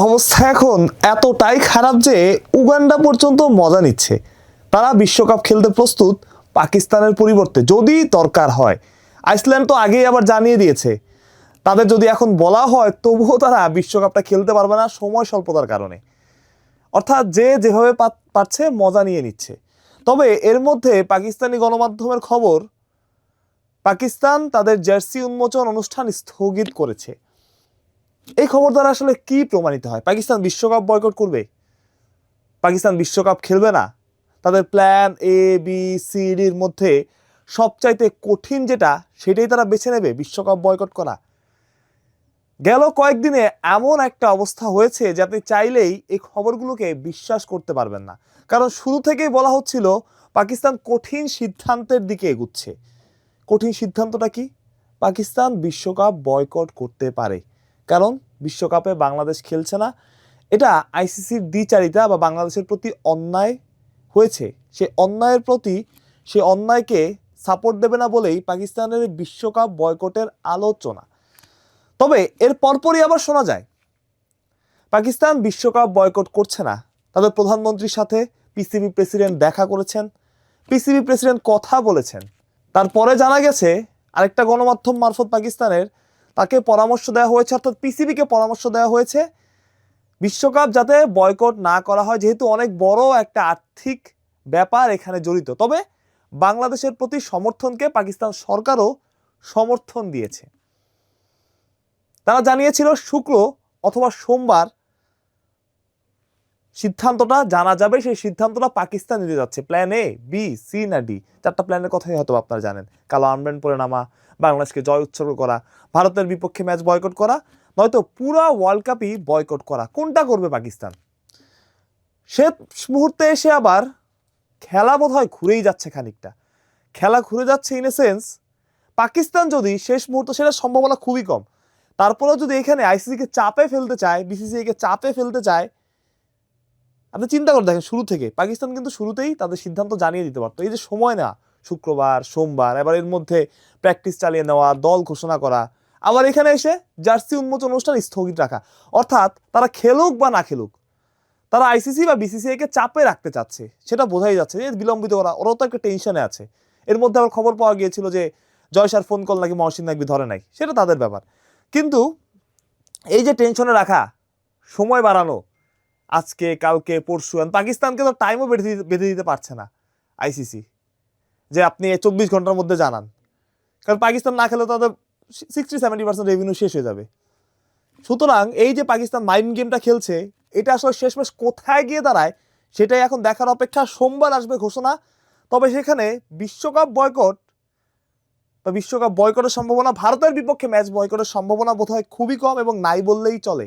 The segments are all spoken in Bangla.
অবস্থা এখন এতটাই খারাপ যে উগান্ডা পর্যন্ত মজা নিচ্ছে। তারা বিশ্বকাপ খেলতে প্রস্তুত পাকিস্তানের পরিবর্তে যদি দরকার হয়। আইসল্যান্ড তো আগেই আবার জানিয়ে দিয়েছে তাদের যদি এখন বলা হয় তবুও তারা বিশ্বকাপটা খেলতে পারবে না সময় স্বল্পতার কারণে। অর্থাৎ যে যেভাবে পারছে মজা নিয়ে নিচ্ছে। তবে এর মধ্যে পাকিস্তানি গণমাধ্যমের খবর, পাকিস্তান তাদের জার্সি উন্মোচন অনুষ্ঠান স্থগিত করেছে। এই খবর দ্বারা আসলে কি প্রমাণিত হয়? পাকিস্তান বিশ্বকাপ বয়কট করবে? পাকিস্তান বিশ্বকাপ খেলবে না? তাদের প্ল্যান এ বি সি ডির মধ্যে সবচাইতে কঠিন যেটা সেটাই তারা বেছে নেবে, বিশ্বকাপ বয়কট করা। গেল কয়েকদিনে এমন একটা অবস্থা হয়েছে যে আপনি চাইলেই এই খবরগুলোকে বিশ্বাস করতে পারবেন না। কারণ শুরু থেকেই বলা হচ্ছিল পাকিস্তান কঠিন সিদ্ধান্তের দিকে এগুচ্ছে। কঠিন সিদ্ধান্তটা কি? পাকিস্তান বিশ্বকাপ বয়কট করতে পারে, কারণ বিশ্বকাপে বাংলাদেশ খেলছে না। এটা আইসিসির দ্বিচারিতা বা বাংলাদেশের প্রতি অন্যায় হয়েছে। সেই অন্যায়কে সাপোর্ট দেবে না বলেই পাকিস্তানের বিশ্বকাপ বয়কটের আলোচনা। তবে এর পরপরই আবার শোনা যায় পাকিস্তান বিশ্বকাপ বয়কট করছে না। তাদের প্রধানমন্ত্রীর সাথে পিসিবি প্রেসিডেন্ট দেখা করেছেন, পিসিবি প্রেসিডেন্ট কথা বলেছেন। তারপরে জানা গেছে আরেকটা গণমাধ্যম মারফত পাকিস্তানের তাকে পরামর্শ দেওয়া হয়েছে, অর্থাৎ পিসিবিকে পরামর্শ দেওয়া হয়েছে বিশ্বকাপ যাতে বয়কট না করা হয়, যেহেতু অনেক বড় একটা আর্থিক ব্যাপার এখানে জড়িত। তবে বাংলাদেশের প্রতি সমর্থনকে পাকিস্তান সরকারও সমর্থন দিয়েছে। তারা জানিয়েছিল শুক্র অথবা সোমবার সিদ্ধান্তটা জানা যাবে। সেই সিদ্ধান্তটা পাকিস্তান নিতে যাচ্ছে। প্ল্যান এ বি সি না ডি, চারটা প্ল্যানের কথাই হয়তো আপনারা জানেন। কালো আর্মব্যান্ড পরে নামা, বাংলাদেশকে জয় উৎসর্গ করা, ভারতের বিপক্ষে ম্যাচ বয়কট করা, নয়তো পুরা ওয়ার্ল্ড কাপই বয়কট করা। কোনটা করবে পাকিস্তান? শেষ মুহূর্তে এসে আবার খেলা বোধ হয় ঘুরেই যাচ্ছে খানিকটা। খেলা ঘুরে যাচ্ছে ইন এ সেন্স, পাকিস্তান যদি শেষ মুহূর্তে, সেটা সম্ভাবনা খুবই কম, তারপরেও যদি এখানে আইসিসিকে চাপে ফেলতে চায়, বিসিসিআইকে চাপে ফেলতে চায়, আপনি চিন্তা করে দেখেন শুরু থেকে পাকিস্তান কিন্তু শুরুতেই তাদের সিদ্ধান্ত জানিয়ে দিতে পারতো। এই যে সময় না, শুক্রবার সোমবার, এবার এর মধ্যে প্র্যাকটিস চালিয়ে নেওয়া, দল ঘোষণা করা, আবার এখানে এসে জার্সি উন্মোচন অনুষ্ঠান স্থগিত রাখা। অর্থাৎ তারা খেলুক বা না খেলুক, তারা আইসিসি বা বিসিসিআইকে চাপে রাখতে চাচ্ছে, সেটা বোঝাই যাচ্ছে। যে বিলম্বিত করা, ওরাও তো একটা টেনশনে আছে। এর মধ্যে আবার খবর পাওয়া গিয়েছিল যে জয়সার ফোন কল নাকি মহসিন নাকবি ধরে নাই, সেটা তাদের ব্যাপার। কিন্তু এই যে টেনশনে রাখা, সময় বাড়ানো, আজকে কালকে পরশু, পাকিস্তানকে তো টাইমও বেঁধে দিতে পারছে না আইসিসি যে আপনি 24 ঘন্টার মধ্যে জানান। কারণ পাকিস্তান না খেলে তাদের 60-70% রেভিনিউ শেষ হয়ে যাবে। সুতরাং এই যে পাকিস্তান মাইন্ড গেমটা খেলছে, এটা আসলে শেষমেশ কোথায় গিয়ে দাঁড়ায় সেটাই এখন দেখার অপেক্ষা। সোমবার আসবে ঘোষণা। তবে সেখানে বিশ্বকাপ বয়কট বা বিশ্বকাপ বয়কটের সম্ভাবনা, ভারতের বিপক্ষে ম্যাচ বয়কটের সম্ভাবনা বোধহয় খুবই কম এবং নাই বললেই চলে।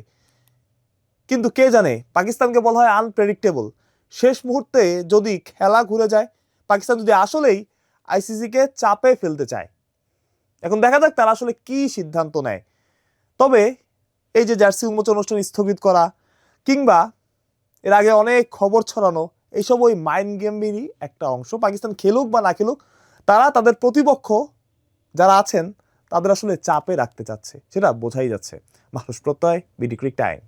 কিন্তু কে জানে, পাকিস্তানকে বলা হয় আনপ্রেডিক্টেবল। শেষ মুহূর্তে যদি খেলা ঘুরে যায়, পাকিস্তান যদি আসলেই আইসিসিকে চাপে ফেলতে চায়, এখন দেখা যাক তারা আসলে কি সিদ্ধান্ত নেয়। তবে এই যে জার্সি উন্মোচন অনুষ্ঠান স্থগিত করা কিংবা এর আগে অনেক খবর ছড়ানো, এইসব ওই মাইন্ড গেমেরই একটা অংশ। পাকিস্তান খেলুক বা না খেলুক, তারা তাদের প্রতিপক্ষ যারা আছেন তাদের আসলে চাপে রাখতে চাচ্ছে, সেটা বোঝাই যাচ্ছে। মাহরুজ প্রত্যয়, বিডি ক্রিক টাইম।